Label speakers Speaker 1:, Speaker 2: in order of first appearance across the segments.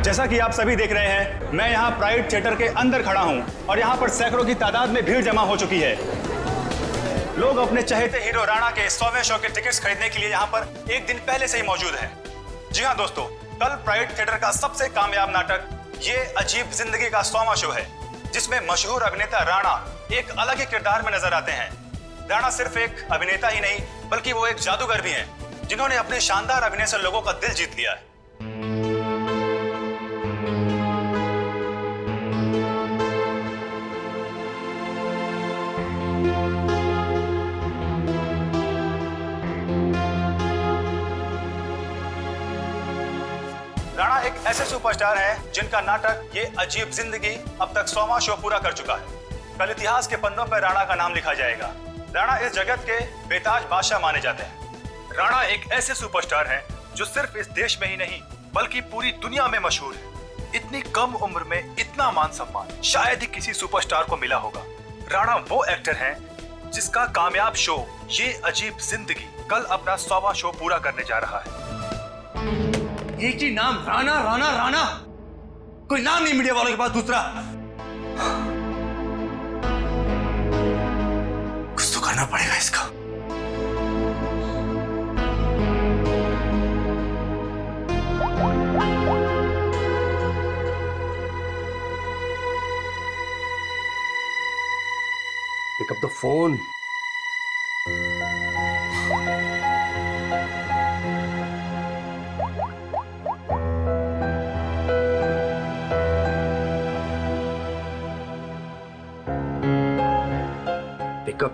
Speaker 1: जैसा कि आप सभी देख रहे हैं, मैं यहाँ प्राइड थिएटर के अंदर खड़ा हूँ और यहाँ पर सैकड़ों की तादाद में भीड़ जमा हो चुकी है। लोग अपने चहेते हीरो राणा के 100वें शो के टिकट्स खरीदने के लिए यहाँ पर एक दिन पहले से ही मौजूद हैं। जी हाँ दोस्तों, कल प्राइड थिएटर का सबसे कामयाब नाटक ये अजीब जिंदगी का 100वां शो है, जिसमें मशहूर अभिनेता राणा एक अलग ही किरदार में नजर आते हैं। राणा सिर्फ एक अभिनेता ही नहीं, बल्कि वो एक जादूगर भी हैं, जिन्होंने अपने शानदार अभिनय से लोगों का दिल जीत लिया है। राणा एक ऐसे सुपरस्टार हैं जिनका नाटक ये अजीब जिंदगी अब तक 100वां शो पूरा कर चुका है। कल इतिहास के पन्नों पर राणा का नाम लिखा जाएगा। राणा इस जगत के बेताज बादशाह माने जाते हैं। राणा एक ऐसे सुपरस्टार हैं जो सिर्फ इस देश में ही नहीं बल्कि पूरी दुनिया में मशहूर है। इतनी कम उम्र में इतना मान सम्मान शायद ही किसी सुपरस्टार को मिला होगा। राणा वो एक्टर हैं जिसका कामयाब शो ये अजीब जिंदगी कल अपना 100वां शो पूरा करने जा रहा है।
Speaker 2: एक ही नाम, राणा राणा राणा, कोई नाम नहीं मीडिया वालों के पास दूसरा। कुछ तो करना पड़ेगा इसका।
Speaker 3: Pick up the phone.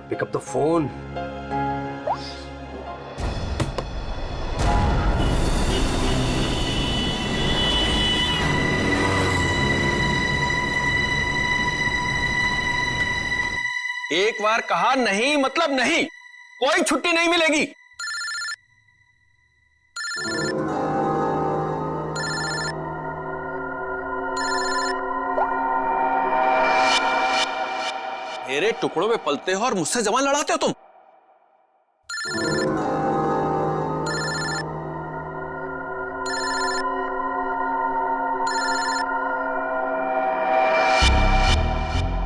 Speaker 3: Pick up the phone.
Speaker 4: एक बार कहा नहीं मतलब नहीं, कोई छुट्टी नहीं मिलेगी। मेरे टुकड़ों में पलते हो और मुझसे जबान लड़ाते हो तुम।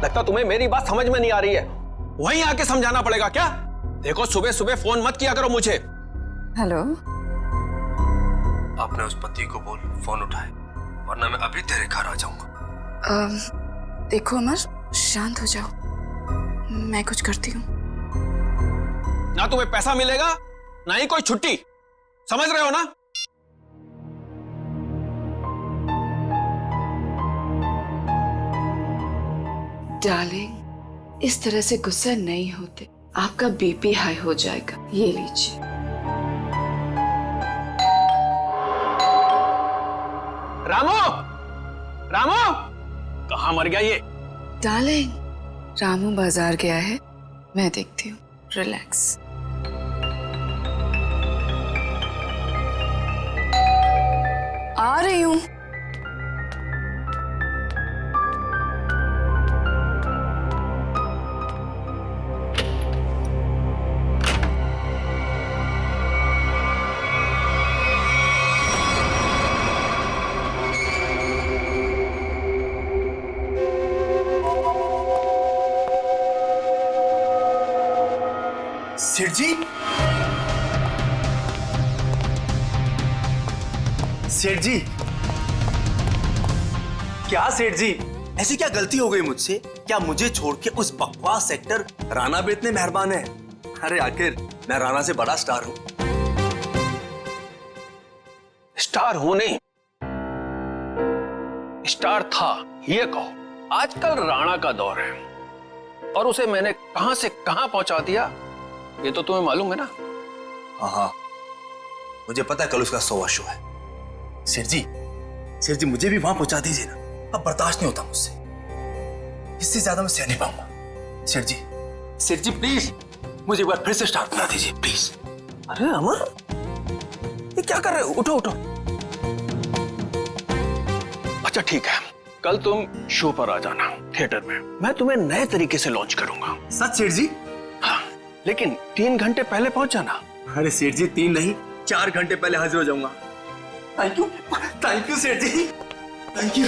Speaker 4: लगता तुम्हें मेरी बात समझ में नहीं आ रही है, वहीं आके समझाना पड़ेगा क्या? देखो सुबह सुबह फोन मत किया करो मुझे।
Speaker 5: हेलो,
Speaker 3: आपने उस पति को बोल फोन उठाए, वरना मैं अभी तेरे घर आ जाऊंगा।
Speaker 5: देखो अमर, शांत हो जाओ, मैं कुछ करती हूँ।
Speaker 4: ना तुम्हें पैसा मिलेगा ना ही कोई छुट्टी, समझ रहे हो ना?
Speaker 5: डार्लिंग, इस तरह से गुस्सा नहीं होते, आपका बीपी हाई हो जाएगा। ये लीजिए।
Speaker 4: रामू, रामू, कहाँ मर गया ये?
Speaker 5: डार्लिंग, रामू बाजार गया है, मैं देखती हूँ। रिलैक्स। आ रही हूँ।
Speaker 2: सेठ जी, सेठ जी, क्या सेठ जी, ऐसी क्या गलती हो गई मुझसे? क्या मुझे छोड़ के उस बकवास एक्टर राणा पे इतने मेहरबान है? अरे आखिर मैं राणा से बड़ा स्टार हूं।
Speaker 4: स्टार हूं नहीं, स्टार था ये कहो। आजकल राणा का दौर है और उसे मैंने कहां से कहां पहुंचा दिया ये तो तुम्हें मालूम है ना?
Speaker 2: हाँ, मुझे पता है कल उसका 100वां शो है। सेठ जी मुझे भी वहां पहुंचा दीजिए ना, अब बर्दाश्त नहीं होता मुझसे, इससे ज्यादा मैं सह नहीं पाऊंगा। सेठ जी प्लीज मुझे एक बार फिर से स्टार बना दीजिए प्लीज।
Speaker 4: अरे अमर, ये क्या कर रहे हो? उठो उठो। अच्छा ठीक है, कल तुम शो पर आ जाना थिएटर में, मैं तुम्हें नए तरीके से लॉन्च करूंगा।
Speaker 2: सच सेठ जी?
Speaker 4: हाँ, लेकिन 3 घंटे पहले पहुंच जाना।
Speaker 2: अरे सेठ जी 3 नहीं 4 घंटे पहले हाजिर हो जाऊंगा। थैंक यू सेठ जी। Thank you.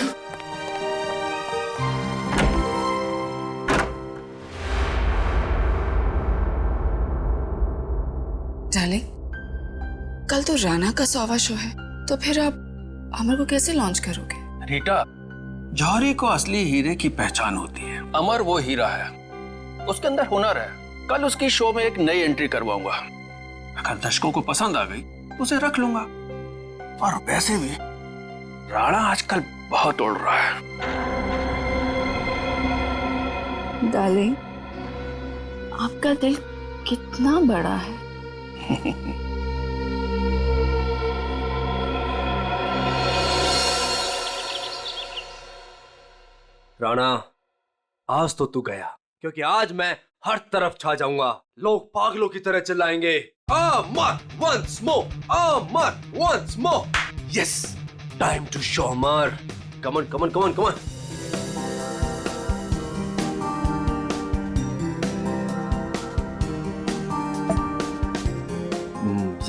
Speaker 5: डार्लिंग, कल तो राणा का 100वां शो है, तो फिर आप अमर को कैसे लॉन्च करोगे?
Speaker 4: रीटा, जौहरी को असली हीरे की पहचान होती है। अमर वो हीरा है, उसके अंदर हुनर है। कल उसकी शो में एक नई एंट्री करवाऊंगा। अगर दर्शकों को पसंद आ गई तो उसे रख लूंगा। और वैसे भी राणा आजकल बहुत उड़ रहा है।
Speaker 5: डार्लिंग, आपका दिल कितना बड़ा है।
Speaker 3: राणा, आज तो तू गया, क्योंकि आज मैं हर तरफ छा जाऊंगा। लोग पागलों की तरह चिल्लाएंगे, Amar once more, Amar once more. Yes, time to show Amar. Come on come on come on come on.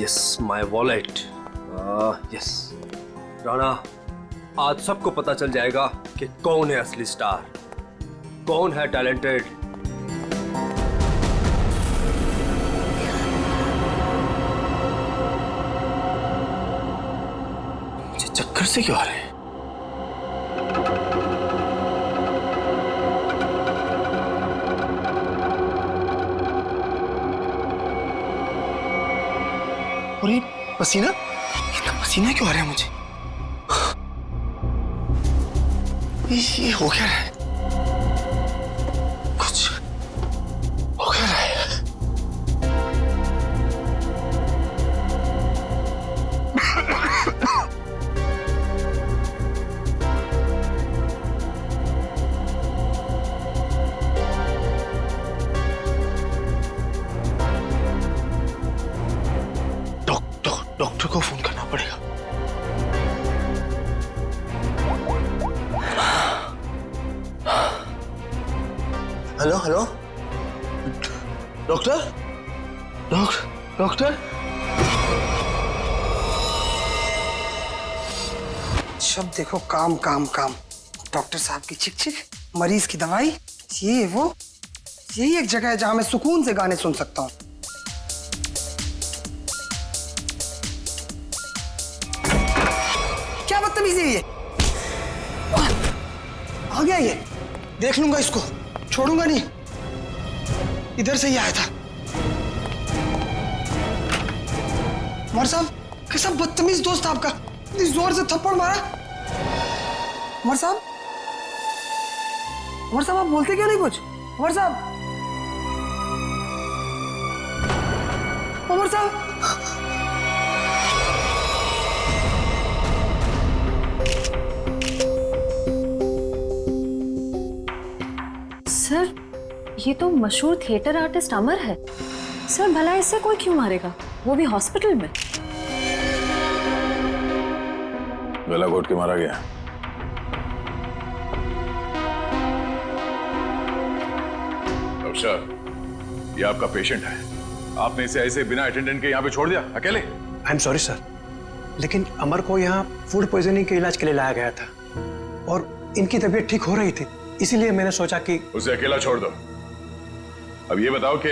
Speaker 3: Yes, my wallet. Yes Rana, आज सबको पता चल जाएगा कि कौन है असली स्टार, कौन है टैलेंटेड।
Speaker 2: मुझे चक्कर से क्यों आ रहे हैं? और ये पसीना, इतना पसीना क्यों आ रहा है मुझे? ये हो क्या रहा है? कुछ हो क्या रहा है? डॉक्टर को फोन करना पड़ेगा। Hello hello, doctor doctor.
Speaker 6: जब देखो काम काम काम। डॉक्टर साहब की चिक चिक, मरीज की दवाई, ये वो, यही एक जगह है जहां मैं सुकून से गाने सुन सकता हूँ। क्या बदतमीजी है ये? आ गया ये, देख लूंगा इसको, छोड़ूंगा नहीं। इधर से ही आया था। उमर साहब, कैसा बदतमीज दोस्त आपका, इतनी जोर से थप्पड़ मारा। उमर साहब, उमर साहब, आप बोलते क्यों नहीं कुछ? उमर साहब, उमर साहब।
Speaker 7: सर, ये तो मशहूर थिएटर आर्टिस्ट अमर है। सर, भला इससे कोई क्यों मारेगा, वो भी हॉस्पिटल में।
Speaker 8: गला घोट के मारा गया। डॉक्टर साहब, ये आपका पेशेंट है, आपने इसे ऐसे बिना अटेंडेंट के यहाँ पे छोड़ दिया अकेले?
Speaker 9: आई एम सॉरी सर, लेकिन अमर को यहाँ फूड पॉइजनिंग के इलाज के लिए लाया गया था और इनकी तबीयत ठीक हो रही थी, इसीलिए मैंने सोचा कि
Speaker 8: उसे अकेला छोड़ दो। अब ये बताओ कि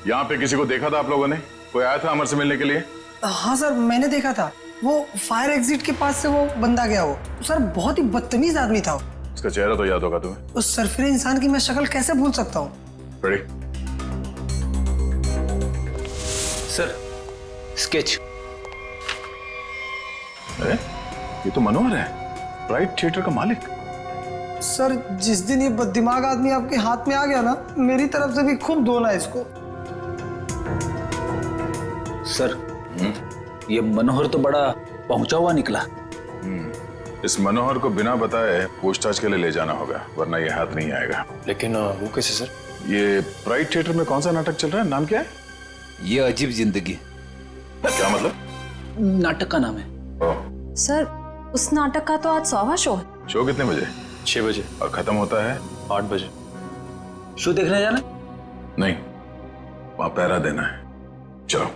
Speaker 8: यहाँ पे किसी को देखा था आप लोगों ने? कोई आया था अमर से मिलने के लिए?
Speaker 6: हाँ सर, मैंने देखा था। वो फायर एग्जिट के पास से वो बंदा गया। वो सर बहुत ही बदतमीज आदमी था।
Speaker 8: उसका चेहरा तो याद होगा तुम्हें?
Speaker 6: उस सरफिरे इंसान की मैं शक्ल कैसे भूल सकता हूँ?
Speaker 8: रेडी?
Speaker 2: Sir, sketch.
Speaker 8: अरे ये तो मनोहर है, प्राइड थिएटर का मालिक।
Speaker 6: सर, जिस दिन ये बददिमाग आदमी आपके हाथ में आ गया ना, मेरी तरफ से भी खूब धोना है इसको।
Speaker 10: सर, ये मनोहर तो बड़ा पहुंचा हुआ निकला।
Speaker 8: इस मनोहर को बिना बताए पूछताछ के लिए ले जाना होगा, वरना ये हाथ नहीं आएगा।
Speaker 9: लेकिन वो कैसे सर?
Speaker 8: ये प्राइड थिएटर में कौन सा नाटक चल रहा है? नाम क्या है?
Speaker 10: ये अजीब जिंदगी।
Speaker 8: क्या मतलब?
Speaker 10: नाटक का नाम है।
Speaker 8: ओह,
Speaker 7: सर, उस नाटक का तो आज 100वां शो है।
Speaker 8: शो कितने बजे?
Speaker 9: 6 बजे।
Speaker 8: और खत्म होता है?
Speaker 9: 8 बजे।
Speaker 10: शो देखने जाना?
Speaker 8: नहीं, वहां पहरा देना है। चलो।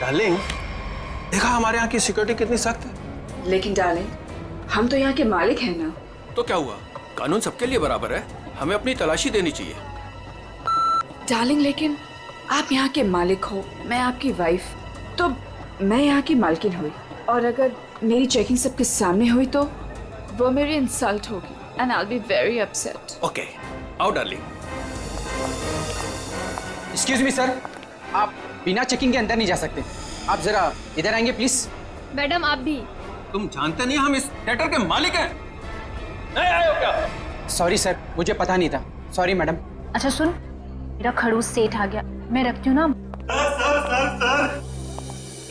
Speaker 4: डार्लिंग, देखा हमारे यहाँ की सिक्योरिटी कितनी सख्त है।
Speaker 5: लेकिन डार्लिंग, हम तो यहाँ के मालिक हैं ना।
Speaker 4: तो क्या हुआ, कानून सबके लिए बराबर है, हमें अपनी तलाशी देनी चाहिए।
Speaker 5: डार्लिंग, लेकिन आप यहाँ के मालिक हो, मैं आपकी वाइफ, तो मैं यहाँ की मालकिन हुई, और अगर मेरी चेकिंग सबके सामने हुई तो वो मेरी इंसल्ट होगी and I will be very upset.
Speaker 4: Okay, आओ डार्लिंग।
Speaker 11: एक्सक्यूज मी सर, आप बिना चेकिंग के अंदर नहीं जा सकते। आप जरा इधर आएंगे प्लीज।
Speaker 7: मैडम आप भी।
Speaker 4: तुम जानते नहीं हम इस थिएटर के मालिक हैं? नहीं आए हो क्या?
Speaker 11: सॉरी सर, मुझे पता नहीं था। Sorry madam.
Speaker 7: अच्छा सुन, मेरा खड़ूस सेठ आ गया, मैं रखती हूँ ना।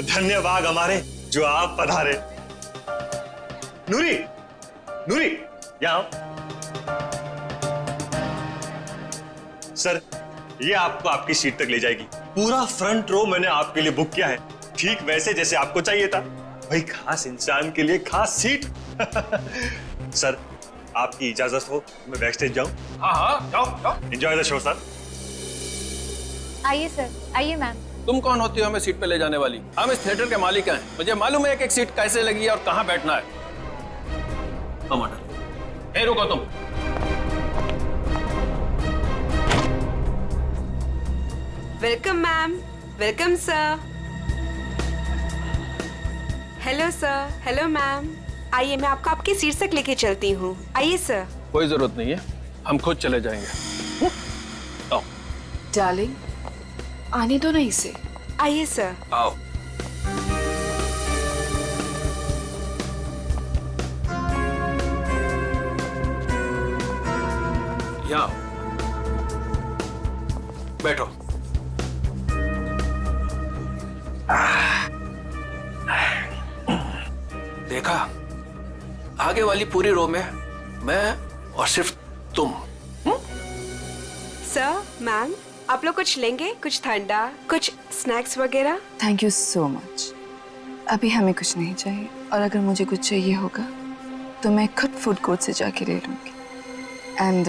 Speaker 1: धन्यवाद हमारे जो आप पधारे। नूरी, नूरी, यहाँ आओ। सर, ये आपको आपकी सीट तक ले जाएगी। पूरा फ्रंट रो मैंने आपके लिए बुक किया है, ठीक वैसे जैसे आपको चाहिए था। भाई, खास इंसान के लिए खास सीट। सर, आपकी इजाजत हो मैं बैक स्टेज जाऊं?
Speaker 4: हाँ हाँ, जाओ जाओ।
Speaker 1: Enjoy the show sir.
Speaker 7: आइए सर, आइए मैम।
Speaker 4: तुम कौन होती हो हमें सीट पे ले जाने वाली? हम इस थिएटर के मालिक हैं, मुझे मालूम है एक एक सीट कैसे लगी है और कहाँ बैठना है। ए रुको तुम।
Speaker 12: Welcome ma'am, welcome sir. Hello sir, hello ma'am. आइए, मैं आपको आपकी सीट तक लेके चलती हूँ। आइए सर।
Speaker 4: कोई जरूरत नहीं है, हम खुद चले जाएंगे। आओ।
Speaker 5: डार्लिंग, आने दो ना इसे।
Speaker 12: आइए सर।
Speaker 4: आओ। यहाँ बैठो। देखा, आगे वाली पूरी रो में मैं और सिर्फ तुम।
Speaker 12: सर, मैम, आप लोग कुछ लेंगे? कुछ ठंडा, कुछ स्नैक्स वगैरह?
Speaker 5: Thank you so much. अभी हमें कुछ नहीं चाहिए, और अगर मुझे कुछ चाहिए होगा तो मैं खुद फूड कोर्ट से जाके ले लूंगी। And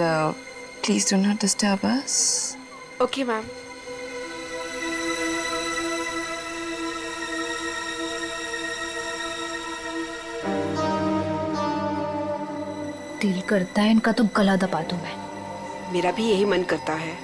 Speaker 5: please do not disturb us.
Speaker 12: Okay ma'am.
Speaker 7: दिल करता है इनका तो गला दबा दूं मैं।
Speaker 12: मेरा भी यही मन करता है।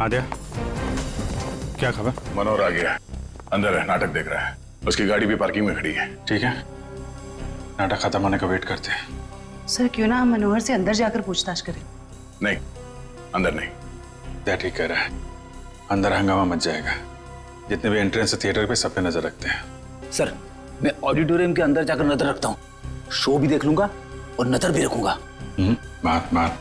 Speaker 1: आद्या, क्या खबर?
Speaker 8: मनोहर आ गया, अंदर है, नाटक देख रहा है। उसकी गाड़ी भी पार्किंग में खड़ी है।
Speaker 1: ठीक है, नाटक खत्म होने का वेट करते हैं।
Speaker 13: सर, क्यों ना हम मनोहर से अंदर जाकर पूछताछ करें?
Speaker 8: नहीं, अंदर नहीं।
Speaker 1: क्या ठीक कह रहा है, अंदर हंगामा मच जाएगा। जितने भी एंट्रेंस थिएटर पे सब पे नजर रखते हैं।
Speaker 10: सर, मैं ऑडिटोरियम के अंदर जाकर नजर रखता हूँ, शो भी देख लूंगा और नजर भी रखूंगा।
Speaker 1: मार।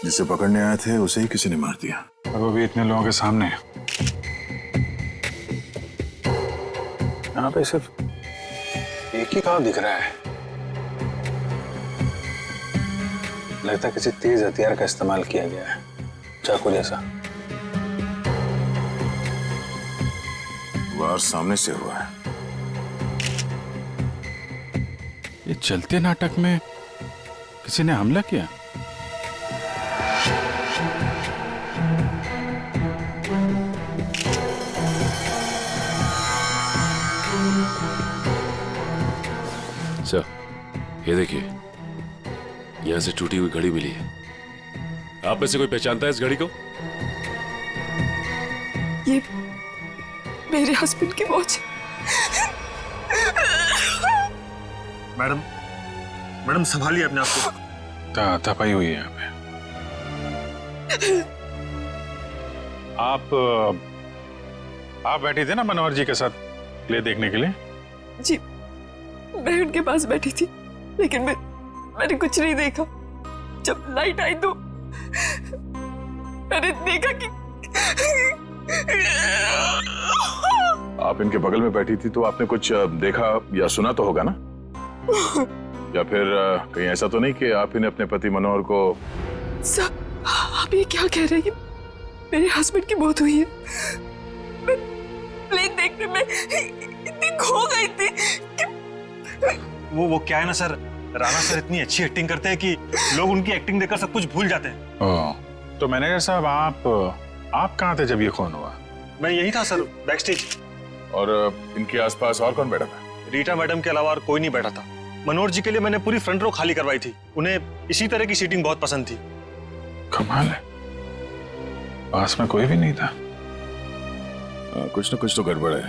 Speaker 8: जिसे पकड़ने आए थे उसे ही किसी ने मार दिया।
Speaker 1: और वो भी इतने लोगों के सामने। यहाँ पे सिर्फ एक ही घाव दिख रहा है। लगता है किसी तेज हथियार का इस्तेमाल किया गया है, चाकू जैसा।
Speaker 8: वार सामने से हुआ है।
Speaker 1: ये चलते नाटक में किसी ने हमला किया।
Speaker 14: सर, ये देखिए, यहां से टूटी हुई घड़ी मिली है। आप में से कोई पहचानता है इस घड़ी को?
Speaker 5: ये मेरे हस्बैंड की वॉच।
Speaker 1: मैडम संभालिए अपने आप को। तपाई हुई है यहाँ पे।
Speaker 8: आप बैठी थे ना मनोहर जी के साथ प्ले देखने के लिए?
Speaker 15: जी, मैं उनके पास बैठी थी, लेकिन मैंने कुछ नहीं देखा। जब लाइट आई तो मैंने देखा कि
Speaker 8: आप इनके बगल में बैठी थी तो आपने कुछ देखा या सुना तो होगा ना? या फिर कहीं ऐसा तो नहीं कि आप इन्हें अपने पति मनोहर को?
Speaker 15: सर, आप ये क्या कह रहे हैं? मेरे हस्बैंड की मौत हुई है। मैं प्ले देखने में इतनी खो गई थी कि
Speaker 1: वो क्या है ना सर, राणा सर इतनी अच्छी एक्टिंग करते हैं कि लोग उनकी एक्टिंग देखकर सब कुछ भूल जाते हैं।
Speaker 8: तो मैनेजर साहब, आप कहाँ थे जब ये खून हुआ?
Speaker 1: मैं यही था सर, बैकस्टेज।
Speaker 8: और इनके आसपास और कौन बैठा था?
Speaker 1: रीटा मैडम के अलावा और कोई नहीं बैठा था। मनोहर जी के लिए मैंने पूरी फ्रंट रो खाली करवाई थी। उन्हें इसी तरह की सीटिंग बहुत पसंद थी।
Speaker 8: कमाल है, पास में कोई भी नहीं था। कुछ न कुछ तो गड़बड़ है।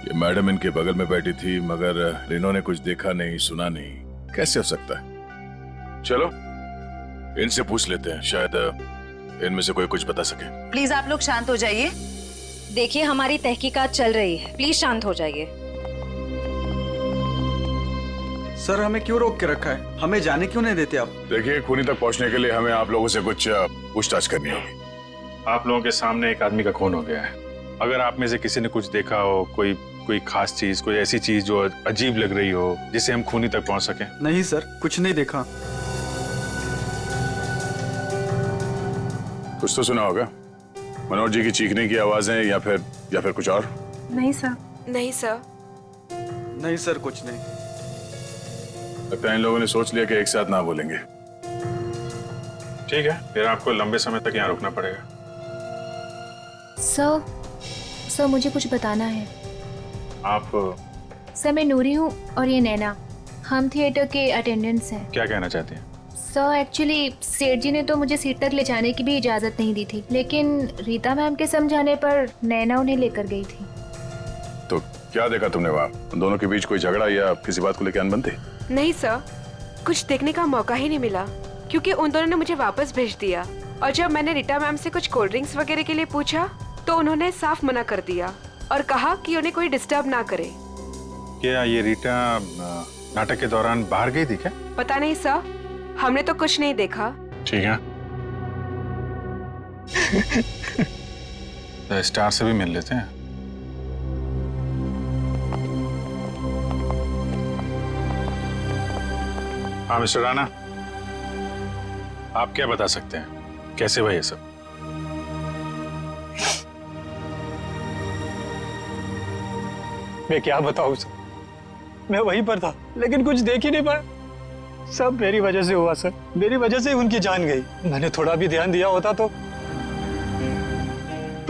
Speaker 8: ये मैडम इनके बगल में बैठी थी मगर इन्होंने कुछ देखा नहीं, सुना नहीं, कैसे हो सकता है? चलो इनसे पूछ लेते हैं, शायद इनमें से कोई कुछ बता सके।
Speaker 13: प्लीज आप लोग शांत हो जाइए।
Speaker 7: देखिए, हमारी तहकीकात चल रही है, प्लीज शांत हो जाइए।
Speaker 11: सर, हमें क्यों रोक के रखा है? हमें जाने क्यों नहीं देते आप?
Speaker 8: देखिए, खूनी तक पहुंचने के लिए हमें आप लोगों से कुछ पूछताछ करनी होगी।
Speaker 16: आप लोगों के सामने एक आदमी का खून हो गया है। अगर आप में से किसी ने कुछ देखा हो, कोई खास चीज, कोई ऐसी चीज जो अजीब लग रही हो, जिससे हम खूनी तक पहुंच सकें।
Speaker 11: नहीं सर, कुछ नहीं देखा।
Speaker 8: कुछ तो सुना होगा, मनोहर जी की चीखने की आवाजें या फिर कुछ और?
Speaker 12: नहीं सर। नहीं सर।
Speaker 11: नहीं सर, कुछ नहीं।
Speaker 8: लगता है इन लोगों ने सोच लिया कि एक साथ ना बोलेंगे।
Speaker 16: ठीक है, फिर आपको लंबे समय तक यहाँ रुकना पड़ेगा।
Speaker 7: सर, मुझे कुछ बताना है।
Speaker 16: आप?
Speaker 7: सर, मैं नूरी हूँ और ये नैना, हम थिएटर के अटेंडेंट्स हैं।
Speaker 16: क्या कहना चाहते हैं?
Speaker 7: सर, एक्चुअली सेठ जी ने तो मुझे सीट तक ले जाने की भी इजाजत नहीं दी थी, लेकिन रीता मैम के समझाने पर नैना उन्हें लेकर गई थी।
Speaker 8: तो क्या देखा तुमने वहाँ? दोनों के बीच कोई झगड़ा या किसी बात को लेकर अनबन थी?
Speaker 12: नहीं सर, कुछ देखने का मौका ही नहीं मिला क्योंकि उन दोनों ने मुझे वापस भेज दिया। और जब मैंने रीटा मैम से कुछ कोल्ड ड्रिंक्स वगैरह के लिए पूछा तो उन्होंने साफ मना कर दिया और कहा कि उन्हें कोई डिस्टर्ब ना करे।
Speaker 16: क्या ये रीटा नाटक के दौरान बाहर गई थी क्या?
Speaker 12: पता नहीं सर, हमने तो कुछ नहीं देखा।
Speaker 16: ठीक है, तो स्टार से भी मिल लेते हैं। हाँ मिस्टर राणा, आप क्या बता सकते हैं, कैसे हुआ ये सब?
Speaker 1: मैं क्या बताऊं सर, मैं वहीं पर था लेकिन कुछ देख ही नहीं पाया। सब मेरी वजह से हुआ सर, मेरी वजह से उनकी जान गई। मैंने थोड़ा भी ध्यान दिया होता तो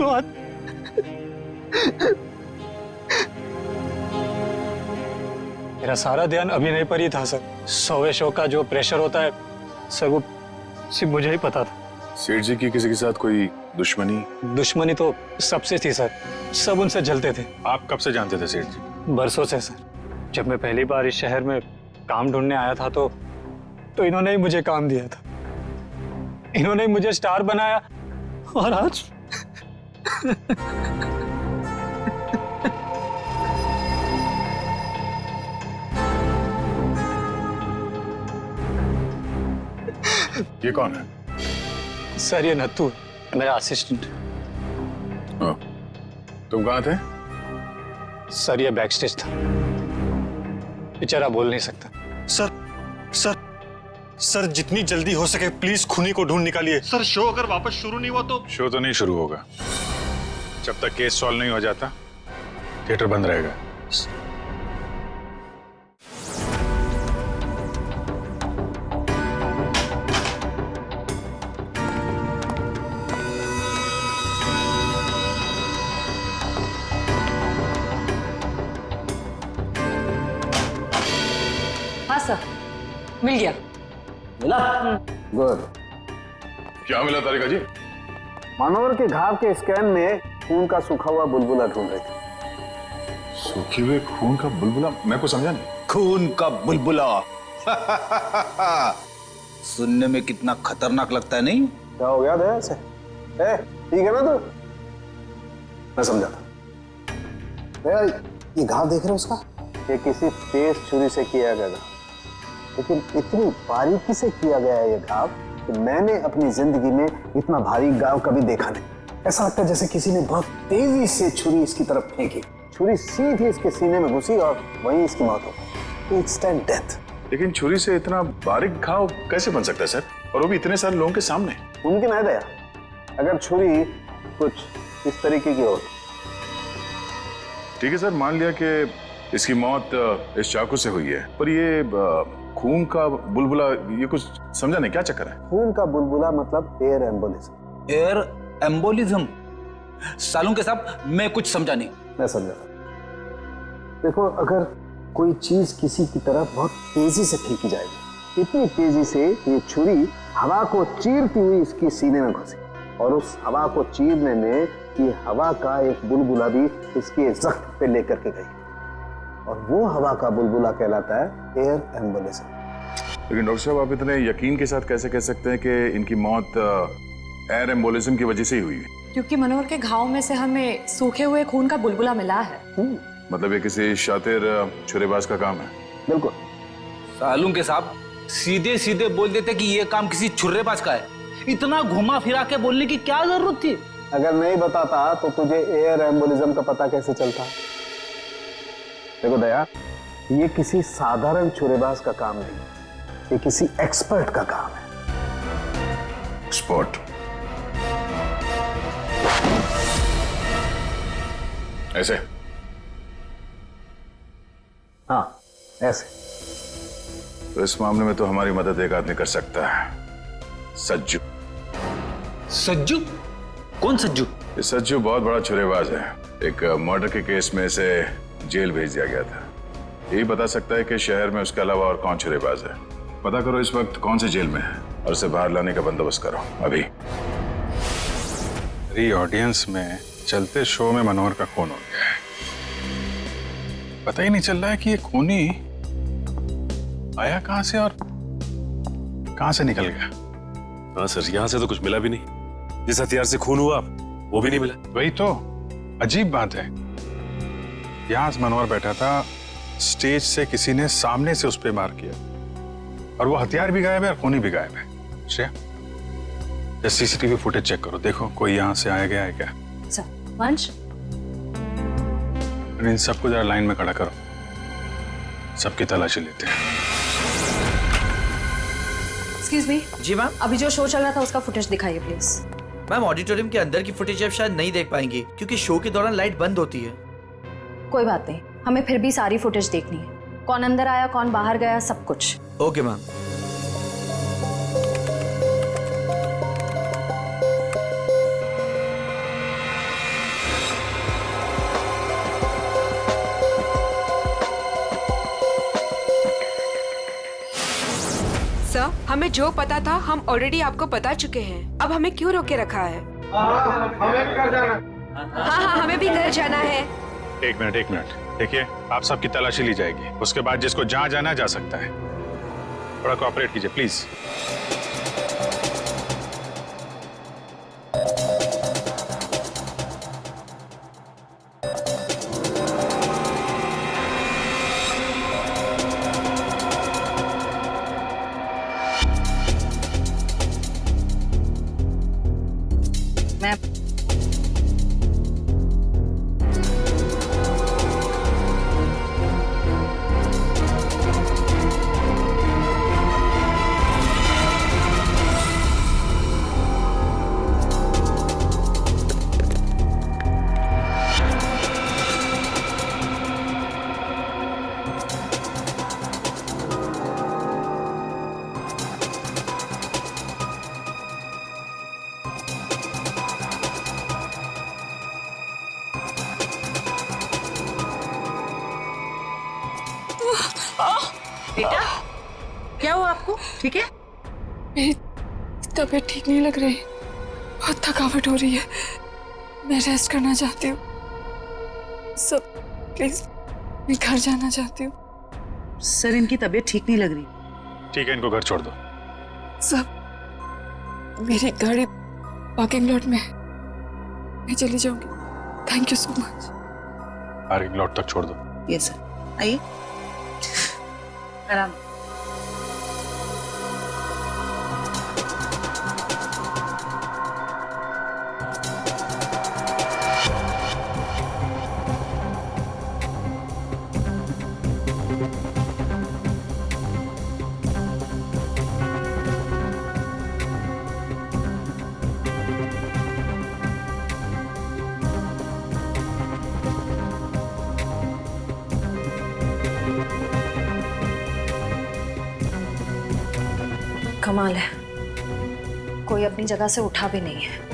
Speaker 1: आज मेरा सारा ध्यान अभिनय पर ही था सर। 100वें शो का जो प्रेशर होता है सर, वो सिर्फ मुझे ही पता था।
Speaker 8: सेठ जी की किसी के साथ कोई दुश्मनी?
Speaker 1: दुश्मनी तो सबसे थी सर, सब उनसे जलते थे।
Speaker 16: आप कब से जानते थे सेठ जी?
Speaker 1: बरसों से सर। जब मैं पहली बार इस शहर में काम ढूंढने आया था तो इन्होंने ही मुझे काम दिया था। इन्होंने ही मुझे स्टार बनाया और आज
Speaker 8: ये कौन है?
Speaker 1: सर, ये नत्थू, मेरा असिस्टेंट।
Speaker 8: तुम कहाँ थे?
Speaker 1: सर, ये बैकस्टेज था, बेचारा बोल नहीं सकता। सर, जितनी जल्दी हो सके प्लीज खूनी को ढूंढ निकालिए। सर, शो अगर वापस शुरू नहीं हुआ तो?
Speaker 16: शो तो नहीं शुरू होगा जब तक केस सॉल्व नहीं हो जाता। थिएटर बंद रहेगा।
Speaker 13: हाँ सर, मिल गया।
Speaker 10: मिला? गुड।
Speaker 8: क्या मिला तारिका जी?
Speaker 17: मनोहर के घाव के स्कैन में खून का सूखा हुआ बुलबुला ढूंढ रहे थे।
Speaker 8: सूखे हुए खून का बुलबुला? मैं को समझा नहीं।
Speaker 10: खून का बुलबुला सुनने में कितना खतरनाक लगता है, नहीं?
Speaker 17: क्या हो गया दया से? ठीक है ना तू? मैं समझाता। भैया ये घाव देख रहे हो उसका? ये किसी तेज छुरी से किया गया था, लेकिन इतनी बारीकी से किया गया है ये घाव कि मैंने अपनी जिंदगी में इतना भारी घाव कभी देखा नहीं। ऐसा लगता है जैसे किसी ने बहुत तेजी से छुरी इसकी तरफ फेंकी, छुरी सीधी इसके सीने में घुसी और वहीं इसकी मौत हो गई। Instant death.
Speaker 8: लेकिन छुरी से इतना बारीक घाव कैसे बन सकता है सर, और वो भी इतने सारे लोगों के सामने?
Speaker 17: मुमकिन है दया, अगर छुरी कुछ इस तरीके की हो।
Speaker 8: ठीक है सर, मान लिया कि इसकी मौत इस चाकू से हुई है, पर ये खून का बुलबुला, ये कुछ समझा नहीं क्या चक्कर है?
Speaker 17: खून का बुलबुला मतलब air embolism.
Speaker 10: Air embolism? Saloon के साहब मैं कुछ समझा नहीं।
Speaker 17: मैं समझा। देखो, अगर कोई चीज किसी की तरफ बहुत तेजी से फेंकी जाएगी, इतनी तेजी से ये छुरी हवा को चीरती हुई इसकी सीने में घुसी, और उस हवा को चीरने में ये हवा का एक बुलबुला भी इसके जख्म पे लेकर के गई, और वो हवा का बुलबुला कहलाता है एयर एम्बोलिज्म।
Speaker 8: लेकिन डॉक्टर साहब, आप इतने यकीन के साथ कैसे कह सकते हैं कि इनकी मौत एयर एम्बोलिज्म की वजह से ही हुई?
Speaker 7: क्योंकि मनोहर के घाव में से हमें सूखे हुए खून का बुलबुला मिला है।
Speaker 8: मतलब ये किसी शातिर छुरेबाज का काम है?
Speaker 17: बिल्कुल।
Speaker 10: सालून के साहब सीधे सीधे बोल देते कि ये काम किसी छुर्रेबाज का है, इतना घुमा फिरा के बोलने की क्या जरूरत थी?
Speaker 17: अगर नहीं बताता तो तुझे एयर एम्बोलिज्म का पता कैसे चलता? देखो दया, ये किसी साधारण छुरेबाज का काम नहीं, ये किसी एक्सपर्ट का काम है।
Speaker 8: एक्सपर्ट? ऐसे?
Speaker 17: हाँ, ऐसे।
Speaker 8: तो इस मामले में तो हमारी मदद एक आदमी कर सकता है, सज्जू।
Speaker 10: सज्जू? कौन सज्जू?
Speaker 8: ये सज्जू बहुत बड़ा छुरेबाज है। एक मर्डर के केस में इसे जेल भेज दिया गया था। यही बता सकता है कि शहर में उसके अलावा और कौन छुरेबाज है। पता करो इस वक्त कौन से जेल में है और उसे बाहर लाने का बंदोबस्त करो अभी।
Speaker 16: मेरी ऑडियंस में चलते शो में मनोहर का खून हो गया है। पता ही नहीं चल रहा है कि ये खूनी आया कहां से और कहां से निकल गया।
Speaker 14: हाँ सर, यहाँ से तो कुछ मिला भी नहीं। जिस हथियार से खून हुआ वो भी नहीं मिला।
Speaker 16: वही तो अजीब बात है। यहां मनोहर बैठा था, स्टेज से किसी ने सामने से उस पर मार किया, और वो हथियार भी गायब है और खूनी भी गायब है। श्रेया, सीसीटीवी फुटेज चेक करो, देखो कोई यहां से आया गया है क्या।
Speaker 7: सर, वंश,
Speaker 16: इन सबको जरा लाइन में खड़ा करो, सबकी तलाशी लेते हैं।
Speaker 7: Excuse me.
Speaker 18: जी मैम।
Speaker 7: अभी जो शो चल रहा था उसका फुटेज दिखाइए प्लीज।
Speaker 18: मैम, ऑडिटोरियम के अंदर की फुटेज अब शायद नहीं देख पाएंगे क्योंकि शो के दौरान लाइट बंद होती है।
Speaker 7: कोई बात नहीं, हमें फिर भी सारी फुटेज देखनी है, कौन अंदर आया कौन बाहर गया सब कुछ।
Speaker 18: Okay ma'am.
Speaker 12: सर, हमें जो पता था हम ऑलरेडी आपको बता चुके हैं। अब हमें क्यों रोके रखा है?
Speaker 9: हमें घर जाना।
Speaker 12: हाँ, हमें भी घर जाना है।
Speaker 16: एक मिनट देखिए, आप सबकी तलाशी ली जाएगी, उसके बाद जिसको जहां जाना जा सकता है। थोड़ा कोऑपरेट कीजिए प्लीज।
Speaker 13: बेटा, क्या हुआ आपको? ठीक है?
Speaker 15: मेरी तबीयत ठीक नहीं लग रही, बहुत थकावट हो रही है, मैं रेस्ट करना चाहती हूँ। सब प्लीज, मैं घर जाना चाहती हूँ।
Speaker 13: सर, इनकी तबीयत ठीक नहीं लग रही।
Speaker 16: ठीक है, इनको घर छोड़ दो।
Speaker 15: सब, मेरी गाड़ी पार्किंग लॉट में है, मैं चली जाऊंगी। Thank you so much.
Speaker 16: Parking lot तक छोड़ दो।
Speaker 13: यस सर, आइए आराम।
Speaker 7: कमाल है, कोई अपनी जगह से उठा भी नहीं है।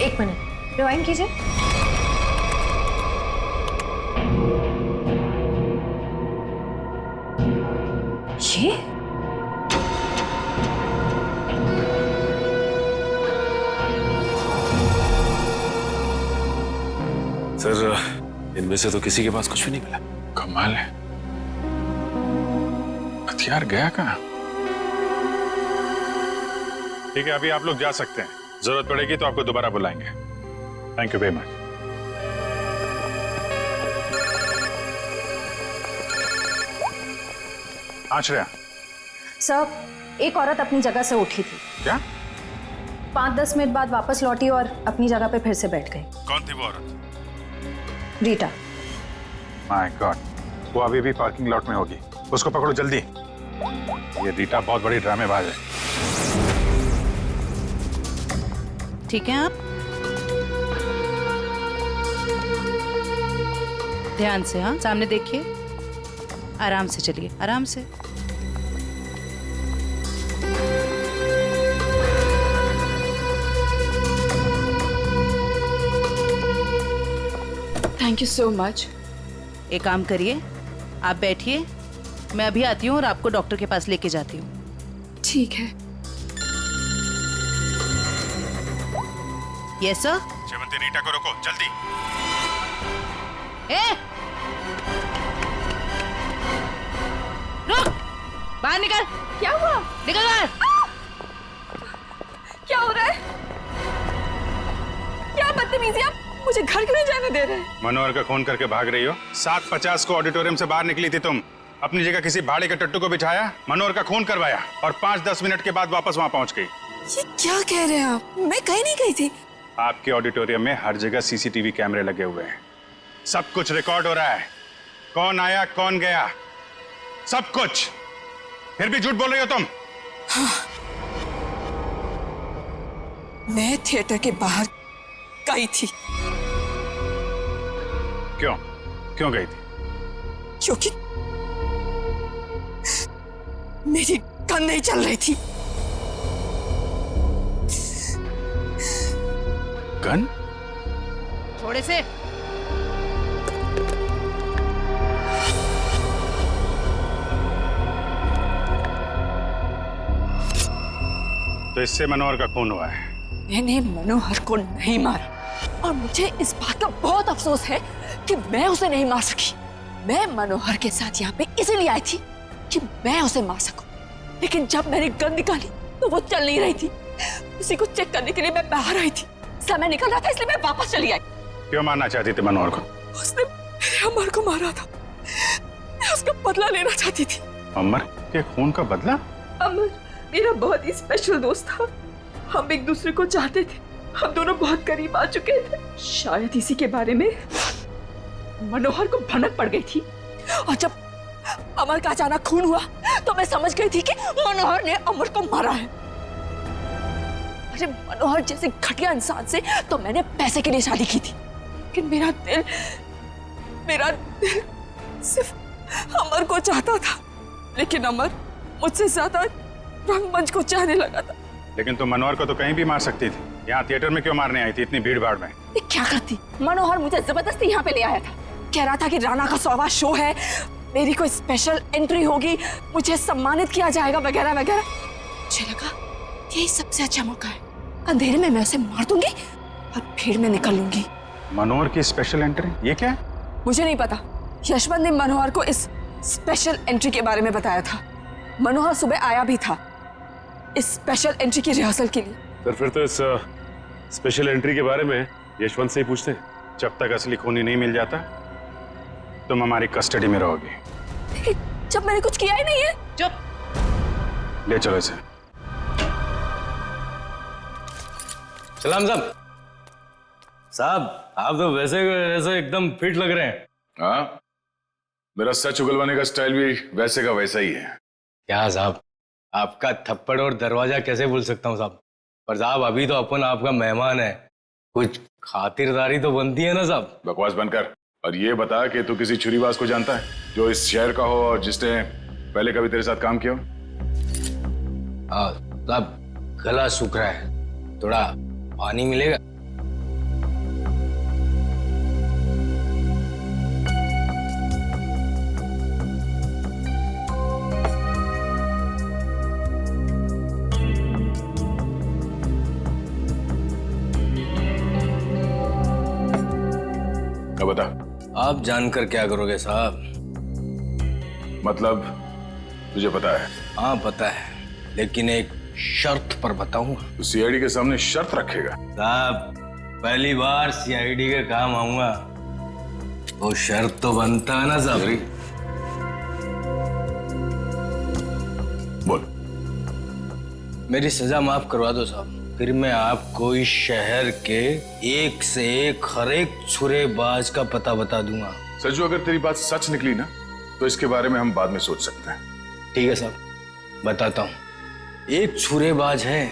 Speaker 7: एक मिनट, रिवाइंड कीजिए। ये
Speaker 14: सर, इनमें से तो किसी के पास कुछ भी नहीं मिला।
Speaker 16: कमाल है, हथियार गया कहाँ? ठीक है, अभी आप लोग जा सकते हैं। जरूरत पड़ेगी तो आपको दोबारा बुलाएंगे। Thank you very much. हाँ श्रेया।
Speaker 7: सर, एक औरत अपनी जगह से उठी थी।
Speaker 16: क्या?
Speaker 7: 5-10 मिनट बाद वापस लौटी और अपनी जगह पे फिर से बैठ गई।
Speaker 16: कौन थी वो औरत?
Speaker 7: रीटा।
Speaker 16: माय गॉड, वो अभी भी पार्किंग लॉट में होगी। उसको पकड़ो जल्दी। ये रीटा बहुत बड़ी ड्रामेबाज है।
Speaker 13: ठीक है, आप ध्यान से, हाँ सामने देखिए, आराम से चलिए, आराम से।
Speaker 5: Thank you so much.
Speaker 13: एक काम करिए, आप बैठिए, मैं अभी आती हूँ और आपको डॉक्टर के पास लेके जाती हूँ।
Speaker 5: ठीक है।
Speaker 13: Yes sir.
Speaker 16: शेवंती, रीटा को रोको जल्दी।
Speaker 13: ए! रुक! बाहर निकल।
Speaker 5: क्या हुआ?
Speaker 13: निकल बाहर।
Speaker 15: क्या हो रहा है? क्या बदतमीजी, आप मुझे घर क्यों नहीं जाने दे रहे?
Speaker 16: मनोहर का खून करके भाग रही हो। 7:50 को ऑडिटोरियम से बाहर निकली थी तुम। अपनी जगह किसी भाड़े के टट्टू को बिठाया, मनोहर का खून करवाया और 5-10 मिनट के बाद वापस वहां पहुंच गई।
Speaker 15: ये क्या कह रहे हैं आप? मैं कहीं नहीं गई थी।
Speaker 16: आपके ऑडिटोरियम में हर जगह सीसीटीवी कैमरे लगे हुए हैं। सब कुछ रिकॉर्ड हो रहा है। कौन आया, कौन गया, सब कुछ। फिर भी झूठ बोल रही हो तुम।
Speaker 15: हाँ। मैं थिएटर के बाहर गई थी।
Speaker 16: क्यों गई थी?
Speaker 15: क्योंकि मेरी गन नहीं चल रही थी।
Speaker 16: गन?
Speaker 13: थोड़े से।
Speaker 16: तो इससे मनोहर का खून हुआ है।
Speaker 15: मैंने मनोहर को नहीं मारा और मुझे इस बात का बहुत अफसोस है कि मैं उसे नहीं मार सकी। मैं मनोहर के साथ यहाँ पे इसलिए आई थी कि मैं उसे मार सकूं। लेकिन जब मैंने गन निकाली तो वो चल नहीं रही थी। उसी को चेक करने के लिए मैं बाहर आई थी। समय निकल रहा था इसलिए मैं वापस चली आई।
Speaker 16: क्यों मारना चाहती थी मनोहर को?
Speaker 15: उसने मेरे अमर को मारा था। मैं उसका बदला लेना चाहती थी।
Speaker 16: अमर के खून का बदला?
Speaker 15: अमर मेरा बहुत ही स्पेशल दोस्त था। हम एक दूसरे को चाहते थे। हम दोनों बहुत करीब आ चुके थे। शायद इसी के बारे में मनोहर को भनक पड़ गई थी और जब अमर का अचानक खून हुआ तो मैं समझ गई थी कि मनोहर ने अमर को मारा है। अरे मनोहर जैसे घटिया इंसान से तो मैंने पैसे के लिए शादी की थी, लेकिन मेरा दिल सिर्फ अमर को चाहता था। लेकिन अमर मुझसे ज्यादा रंगमंच को चाहने लगा था।
Speaker 16: लेकिन तुम मनोहर को तो कहीं भी मार सकती थी। यहाँ थिएटर में क्यों मारने आई थी इतनी भीड़ भाड़ में?
Speaker 15: क्या करती? मनोहर मुझे जबरदस्ती यहाँ पे ले आया था। कह रहा था कि राणा का 100वां शो है, मेरी कोई स्पेशल एंट्री होगी, मुझे सम्मानित किया जाएगा वगैरह वगैरह। मुझे लगा यही सबसे अच्छा मौका है। अंधेरे में मैं उसे मार दूंगी और फिर मैं निकलूंगी।
Speaker 16: मनोहर की स्पेशल एंट्री, ये क्या है?
Speaker 15: मुझे नहीं पता। यशवंत ने मनोहर को इस स्पेशल एंट्री के बारे में बताया था। मनोहर सुबह आया भी था इस स्पेशल एंट्री की रिहर्सल के लिए।
Speaker 19: सर फिर तो इस स्पेशल एंट्री के बारे में यशवंत से ही पूछते हैं।
Speaker 16: जब तक असली खूनी नहीं मिल जाता तुम हमारी कस्टडी में रहोगी।
Speaker 15: लेकिन जब मैंने कुछ किया ही नहीं है।
Speaker 18: चुप।
Speaker 16: ले चलो इसे।
Speaker 3: सलाम साहब। साहब आप तो वैसे वैसे एकदम फिट लग रहे हैं।
Speaker 8: हाँ, मेरा सच उगलवाने का स्टाइल भी वैसे का वैसा ही है।
Speaker 3: क्या साहब, आपका थप्पड़ और दरवाजा कैसे भूल सकता हूँ साहब। पर साहब अभी तो अपन आपका मेहमान है, कुछ खातिरदारी तो बनती है ना साहब।
Speaker 8: बकवास बनकर। और ये बता कि तू किसी छुरीबाज को जानता है जो इस शहर का हो और जिसने पहले कभी तेरे साथ काम किया हो?
Speaker 3: हाँ साहब, गला सूख रहा है, थोड़ा पानी मिलेगा?
Speaker 8: बता।
Speaker 3: आप जानकर क्या करोगे साहब?
Speaker 8: मतलब तुझे पता है?
Speaker 3: हाँ पता है, लेकिन एक शर्त पर बताऊंगा।
Speaker 8: तो सीआईडी के सामने शर्त रखेगा?
Speaker 3: साहब पहली बार सीआईडी के काम आऊंगा, वो शर्त तो बनता है ना साहब।
Speaker 8: बोल।
Speaker 3: मेरी सजा माफ करवा दो साहब, फिर मैं आपको इस शहर के एक से एक हर एक छुरेबाज का पता बता दूंगा।
Speaker 8: सज्जू, अगर तेरी बात सच निकली ना तो इसके बारे में हम बाद में सोच सकते हैं।
Speaker 3: ठीक है साहब, बताता हूँ। एक छुरेबाज है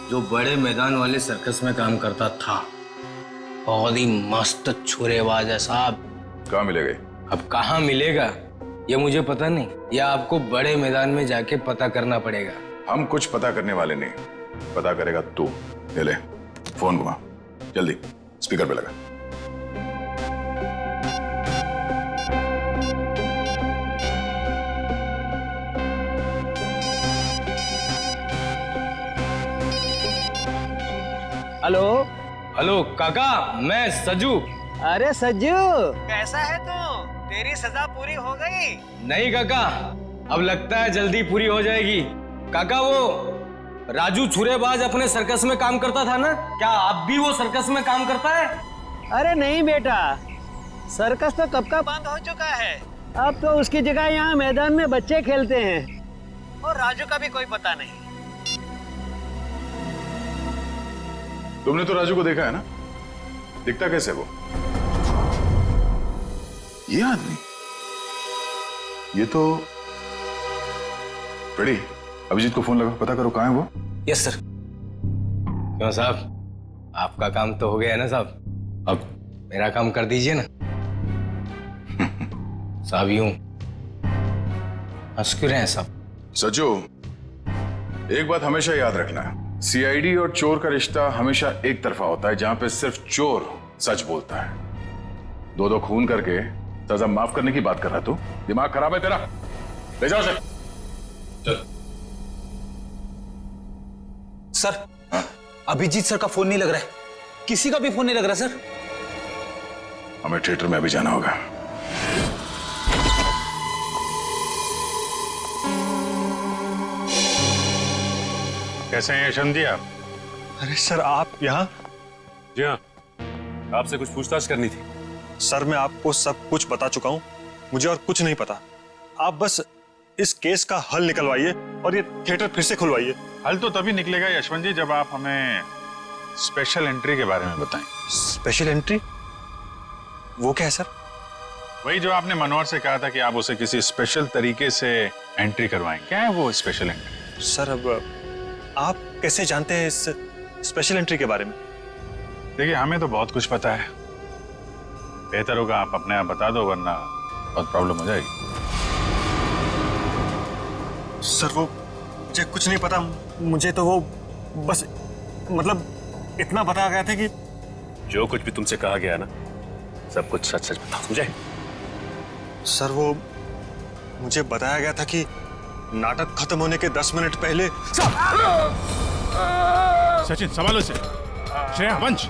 Speaker 3: जो बड़े मैदान वाले सर्कस में काम करता था। बहुत ही मस्त छुरेबाज है साहब।
Speaker 8: कहाँ मिलेगा?
Speaker 3: अब कहाँ मिलेगा ये मुझे पता नहीं, या आपको बड़े मैदान में जाके पता करना पड़ेगा।
Speaker 8: हम कुछ पता करने वाले नहीं, पता करेगा तू। ले फोन घुमा, जल्दी स्पीकर पे लगा।
Speaker 11: हेलो।
Speaker 3: हेलो काका, मैं सज्जू।
Speaker 11: अरे सज्जू, कैसा है तू? तेरी सजा पूरी हो गई?
Speaker 3: नहीं काका, अब लगता है जल्दी पूरी हो जाएगी। काका वो राजू छुरेबाज अपने सर्कस में काम करता था ना, क्या अब भी वो सर्कस में काम करता है?
Speaker 11: अरे नहीं बेटा, सर्कस तो कब का बंद हो चुका है। अब तो उसकी जगह यहाँ मैदान में बच्चे खेलते हैं, और राजू का भी कोई पता नहीं।
Speaker 8: तुमने तो राजू को देखा है ना, दिखता कैसे वो? ये आदमी, ये तो रेडी। अभिजीत को फोन लगा, पता करो कहाँ है वो।
Speaker 3: Yes sir. क्यों साहब, आपका काम तो हो गया है ना साहब, अब मेरा काम कर दीजिए ना। साहब यूं हंस क्यों रहे हैं साहब?
Speaker 8: सज्जू, एक बात हमेशा याद रखना, सीआईडी और चोर का रिश्ता हमेशा एक तरफा होता है, जहां पे सिर्फ चोर सच बोलता है। दो खून करके सजा माफ करने की बात कर रहा तू? दिमाग खराब है तेरा? ले जाओ सर। चल।
Speaker 2: सर, अभिजीत सर का फोन नहीं लग रहा है, किसी का भी फोन नहीं लग रहा सर।
Speaker 8: हमें थिएटर में अभी जाना होगा।
Speaker 16: कैसे हैं यशवंत जी आप?
Speaker 1: अरे सर, आप यहाँ?
Speaker 19: जी हाँ, आपसे कुछ पूछताछ करनी थी।
Speaker 1: सर, मैं आपको सब कुछ बता चुका हूँ, मुझे और कुछ नहीं पता। आप बस इस केस का हल निकलवाइए और ये थिएटर फिर से खुलवाइए।
Speaker 16: हल तो तभी निकलेगा यशवंत जी जब आप हमें स्पेशल एंट्री के बारे में बताएं।
Speaker 1: Special entry? वो क्या है सर?
Speaker 16: वही जो आपने मनोहर से कहा था कि आप उसे किसी स्पेशल तरीके से एंट्री करवाएं। क्या है वो स्पेशल एंट्री?
Speaker 1: सर, अब आप कैसे जानते हैं इस स्पेशल एंट्री के बारे में?
Speaker 16: देखिए, हमें तो बहुत कुछ पता है, बेहतर होगा आप अपने आप बता दो, वरना बहुत प्रॉब्लम हो जाएगी।
Speaker 1: सर, वो मुझे कुछ नहीं पता। मुझे तो वो बस मतलब इतना बताया गया था कि
Speaker 19: जो कुछ भी तुमसे कहा गया ना, सब कुछ सच सच बताओ, समझे?
Speaker 1: सर, वो मुझे बताया गया था कि नाटक खत्म होने के 10 मिनट पहले।
Speaker 16: सचिन, संभालो इसे। श्रेया, वंश।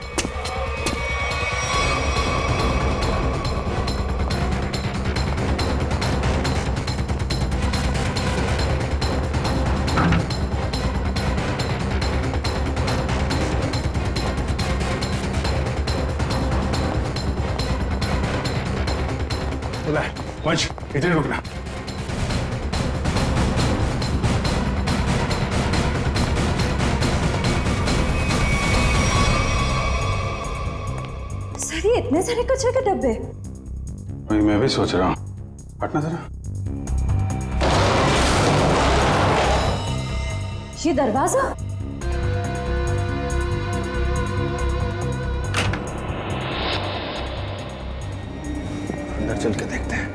Speaker 16: खुला है। वंश, इधर ही रुकना।
Speaker 7: सर ये इतने सारे कचरे के डब्बे।
Speaker 16: वही मैं भी सोच रहा हूँ। हटना जरा।
Speaker 7: ये दरवाजा,
Speaker 16: अंदर चल के देखते हैं।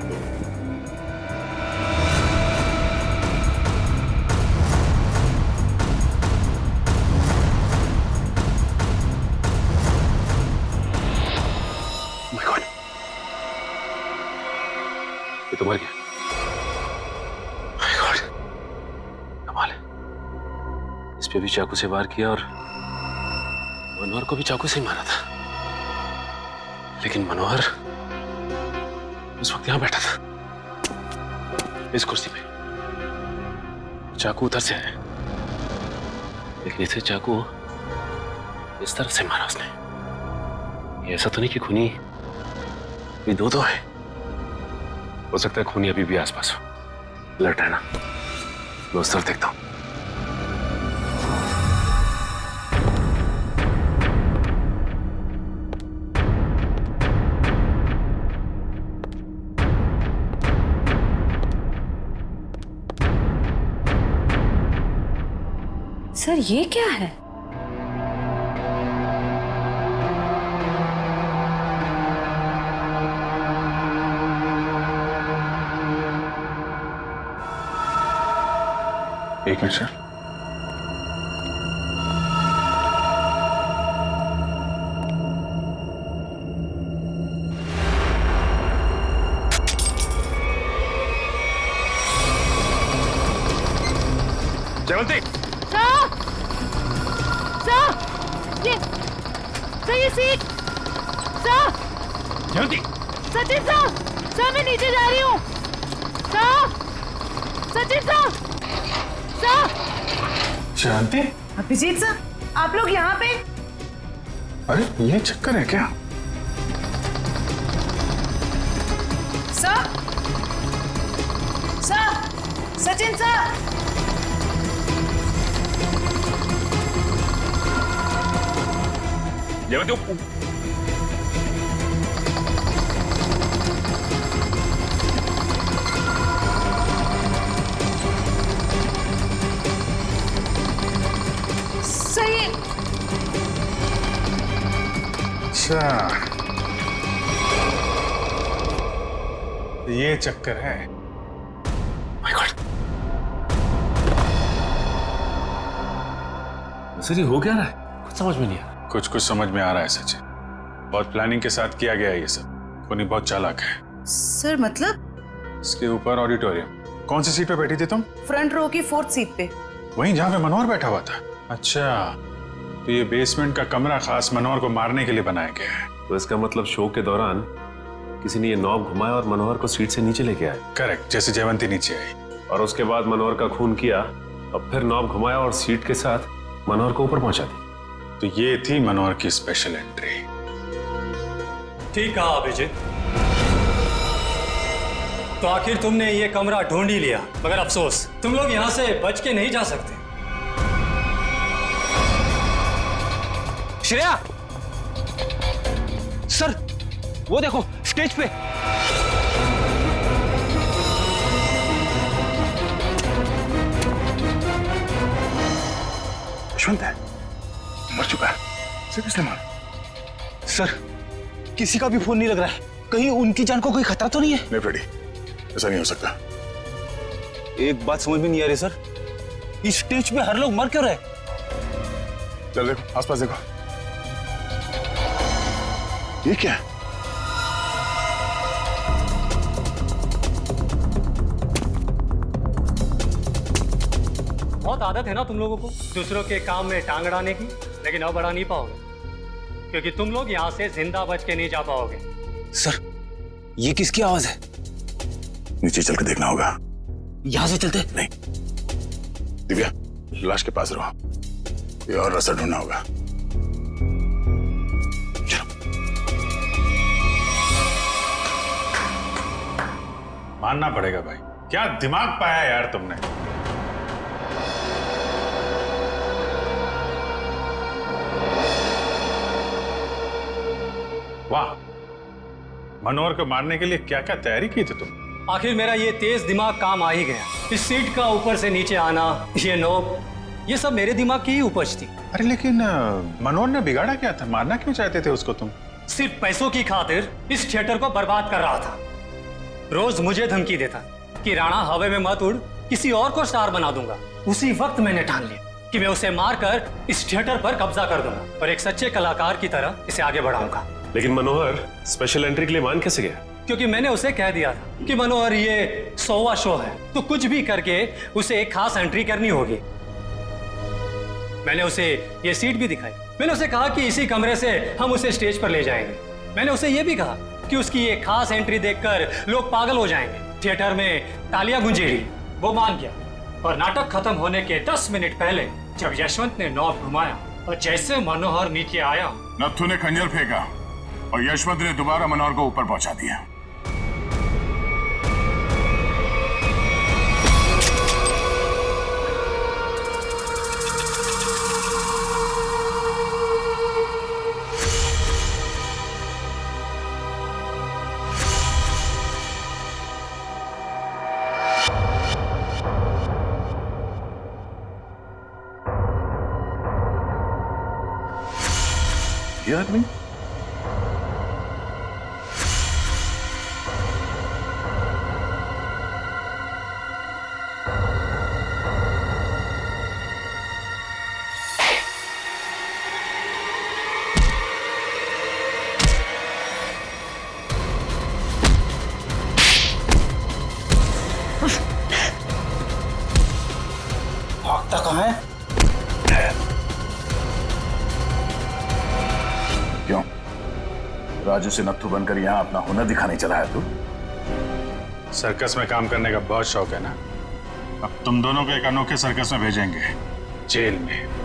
Speaker 14: My God. ये तो मर गया। My God. कमाल है। इस पे भी चाकू से वार किया और मनोहर को भी चाकू से ही मारा था, लेकिन मनोहर उस वक्त यहां बैठा था इस कुर्सी पे। चाकू उधर से है, लेकिन इसे चाकू इस तरफ से मारा उसने। ये ऐसा तो नहीं कि खूनी ये दो है। हो सकता है खूनी अभी भी आसपास हो। अलर्ट रहना। मैं उस तरफ देखता हूं।
Speaker 7: सर ये क्या है?
Speaker 16: एक मिनट सर।
Speaker 1: जयवंती,
Speaker 20: ये सीट
Speaker 1: जयवंती,
Speaker 20: सचिन सर मैं नीचे जा रही हूँ। सचिन सर
Speaker 16: शांति,
Speaker 13: अभिजीत सर, आप लोग यहाँ पे?
Speaker 16: अरे ये चक्कर है क्या?
Speaker 13: सर, सचिन सर,
Speaker 1: जयवंती,
Speaker 13: सही।
Speaker 16: अच्छा, ये चक्कर है।
Speaker 14: My God. सर ये हो क्या रहा है? कुछ समझ में नहीं आ रहा।
Speaker 16: कुछ समझ में आ रहा है सचिन। बहुत प्लानिंग के साथ किया गया है ये सब। कोनी बहुत चालाक है।
Speaker 13: सर मतलब?
Speaker 16: इसके ऊपर ऑडिटोरियम। कौन सी सीट पे बैठी थी तुम?
Speaker 13: फ्रंट रो की 4th सीट पे।
Speaker 16: वहीं जहाँ पे मनोहर बैठा हुआ था। अच्छा, तो ये बेसमेंट का कमरा खास मनोहर को मारने के लिए बनाया गया है।
Speaker 14: तो इसका मतलब शो के दौरान किसी ने ये नॉब घुमाया और मनोहर को सीट से नीचे लेके आए।
Speaker 16: करेक्ट, जैसे जयवंती नीचे आई
Speaker 14: और उसके बाद मनोहर का खून किया, अब फिर नॉब घुमाया और सीट के साथ मनोहर को ऊपर पहुंचा दी।
Speaker 16: तो ये थी मनोहर की स्पेशल एंट्री।
Speaker 21: ठीक कहा अभिजीत। तो आखिर तुमने ये कमरा ढूंढ ही लिया, मगर अफसोस तुम लोग यहाँ से बच के नहीं जा सकते।
Speaker 10: श्रेया, सर वो देखो स्टेज पे।
Speaker 16: यशवंत है, मर चुका है। इसे किसने मारा?
Speaker 10: सर किसी का भी फोन नहीं लग रहा है। कहीं उनकी जान को कोई खतरा तो नहीं है?
Speaker 16: नहीं फ्रेडी, ऐसा नहीं हो सकता।
Speaker 10: एक बात समझ में नहीं आ रही सर, इस स्टेज पे हर लोग मर क्यों रहे?
Speaker 16: चल देखो, आसपास देखो। ये क्या है?
Speaker 21: बहुत आदत है ना तुम लोगों को दूसरों के काम में टांग अड़ाने की, लेकिन अब अड़ा नहीं पाओगे, क्योंकि तुम लोग यहाँ से जिंदा बच के नहीं जा पाओगे।
Speaker 10: सर ये किसकी आवाज है?
Speaker 16: नीचे चल के देखना होगा।
Speaker 10: यहाँ से चलते?
Speaker 16: नहीं, दिव्या लाश के पास रहो, कोई और रास्ता ढूंढना होगा। मानना पड़ेगा भाई, क्या दिमाग पाया यार तुमने। वाह, मनोहर को मारने के लिए क्या क्या तैयारी की थी तुम।
Speaker 21: आखिर मेरा ये तेज दिमाग काम आ ही गया। इस सीट का ऊपर से नीचे आना, ये नोक, ये सब मेरे दिमाग की ही उपज थी।
Speaker 16: अरे लेकिन मनोहर ने बिगाड़ा क्या था, मारना क्यों चाहते थे उसको तुम।
Speaker 21: सिर्फ पैसों की खातिर इस थिएटर को बर्बाद कर रहा था। रोज मुझे धमकी देता कि राणा हवा में मत उड़, किसी और को स्टार बना दूंगा। उसी वक्त मैंने ठान लिया कि मैं उसे मारकर इस थिएटर पर कब्जा कर दूंगा और एक सच्चे कलाकार की तरह इसे आगे बढ़ाऊंगा।
Speaker 19: लेकिन मनोहर स्पेशल एंट्री के लिए मान कैसे गया?
Speaker 21: क्योंकि मैंने उसे कह दिया था कि मनोहर ये 100वां शो है, तो कुछ भी करके उसे एक खास एंट्री करनी होगी। मैंने उसे ये सीट भी दिखाई। मैंने उसे कहा कि इसी कमरे से हम उसे स्टेज पर ले जाएंगे। मैंने उसे ये भी कहा कि उसकी ये खास एंट्री देखकर लोग पागल हो जाएंगे, थिएटर में तालियां गूंजेगी। वो मान गया और नाटक खत्म होने के 10 मिनट पहले जब यशवंत ने नॉब घुमाया और जैसे मनोहर नीचे आया,
Speaker 8: नत्थु ने खंजर फेंका और यशवंत ने दोबारा मनोहर को ऊपर पहुंचा दिया। ये आदमी
Speaker 11: भागता कहाँ है?
Speaker 8: क्यों राजू से नत्थु बनकर यहाँ अपना हुनर दिखाने चला है तू?
Speaker 16: सर्कस में काम करने का बहुत शौक है ना। अब तुम दोनों को एक अनोखे सर्कस में भेजेंगे, जेल में।